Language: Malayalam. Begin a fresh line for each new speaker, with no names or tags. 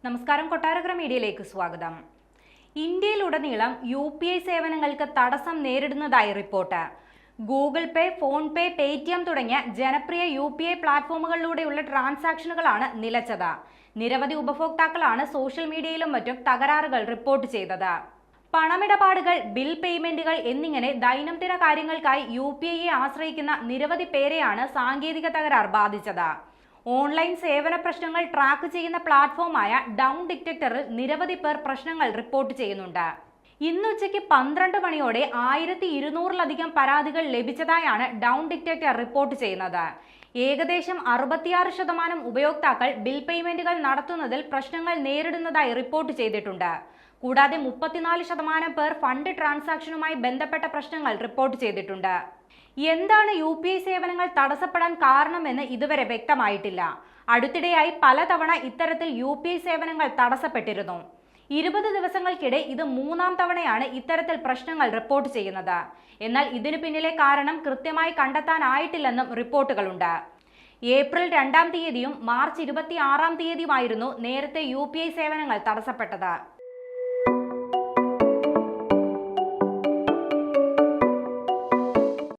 നമസ്കാരം, കൊട്ടാരക്കര മീഡിയയിലേക്ക് സ്വാഗതം. ഇന്ത്യയിലുടനീളം UPI സേവനങ്ങൾക്ക് തടസ്സം നേരിടുന്നതായി റിപ്പോർട്ട്. ഗൂഗിൾ പേ, ഫോൺ പേ, പേടിഎം തുടങ്ങിയ ജനപ്രിയ UPI പ്ലാറ്റ്ഫോമുകളിലൂടെയുള്ള ട്രാൻസാക്ഷനുകളാണ് നിലച്ചത്. നിരവധി ഉപഭോക്താക്കളാണ് സോഷ്യൽ മീഡിയയിലും മറ്റും തകരാറുകൾ റിപ്പോർട്ട് ചെയ്തത്. പണമിടപാടുകൾ, ബിൽ പേയ്മെന്റുകൾ എന്നിങ്ങനെ ദൈനംദിന കാര്യങ്ങൾക്കായി UPIയെ ആശ്രയിക്കുന്ന നിരവധി പേരെയാണ് സാങ്കേതിക തകരാർ ബാധിച്ചത്. ഓൺലൈൻ സേവന പ്രശ്നങ്ങൾ ട്രാക്ക് ചെയ്യുന്ന പ്ലാറ്റ്ഫോമായ ഡൗൺ ഡിറ്റക്ടറിൽ നിരവധി പേർ പ്രശ്നങ്ങൾ റിപ്പോർട്ട് ചെയ്യുന്നുണ്ട്. ഇന്ന് ഉച്ചയ്ക്ക് 12 മണിയോടെ 1200-ലധികം പരാതികൾ ലഭിച്ചതായാണ് ഡൗൺ ഡിറ്റക്ടർ റിപ്പോർട്ട് ചെയ്യുന്നത്. ഏകദേശം 66% ഉപയോക്താക്കൾ ബിൽ പേയ്മെന്റുകൾ നടത്തുന്നതിൽ പ്രശ്നങ്ങൾ നേരിടുന്നതായി റിപ്പോർട്ട് ചെയ്തിട്ടുണ്ട്. കൂടാതെ 34% പേർ ഫണ്ട് ട്രാൻസാക്ഷനുമായി ബന്ധപ്പെട്ട പ്രശ്നങ്ങൾ റിപ്പോർട്ട് ചെയ്തിട്ടുണ്ട്. എന്താണ് UPI സേവനങ്ങൾ തടസ്സപ്പെടാൻ കാരണമെന്ന് ഇതുവരെ വ്യക്തമായിട്ടില്ല. അടുത്തിടെയായി പലതവണ ഇത്തരത്തിൽ UPI സേവനങ്ങൾ തടസ്സപ്പെട്ടിരുന്നു. 20 ദിവസങ്ങൾക്കിടെ ഇത് 3-ാം തവണയാണ് ഇത്തരത്തിൽ പ്രശ്നങ്ങൾ റിപ്പോർട്ട് ചെയ്യുന്നത്. എന്നാൽ ഇതിനു പിന്നിലെ കാരണം കൃത്യമായി കണ്ടെത്താനായിട്ടില്ലെന്നും റിപ്പോർട്ടുകളുണ്ട്. ഏപ്രിൽ 2-ാം തീയതിയും മാർച്ച് 26-ാം തീയതിയുമായിരുന്നു നേരത്തെ UPI സേവനങ്ങൾ തടസ്സപ്പെട്ടത്.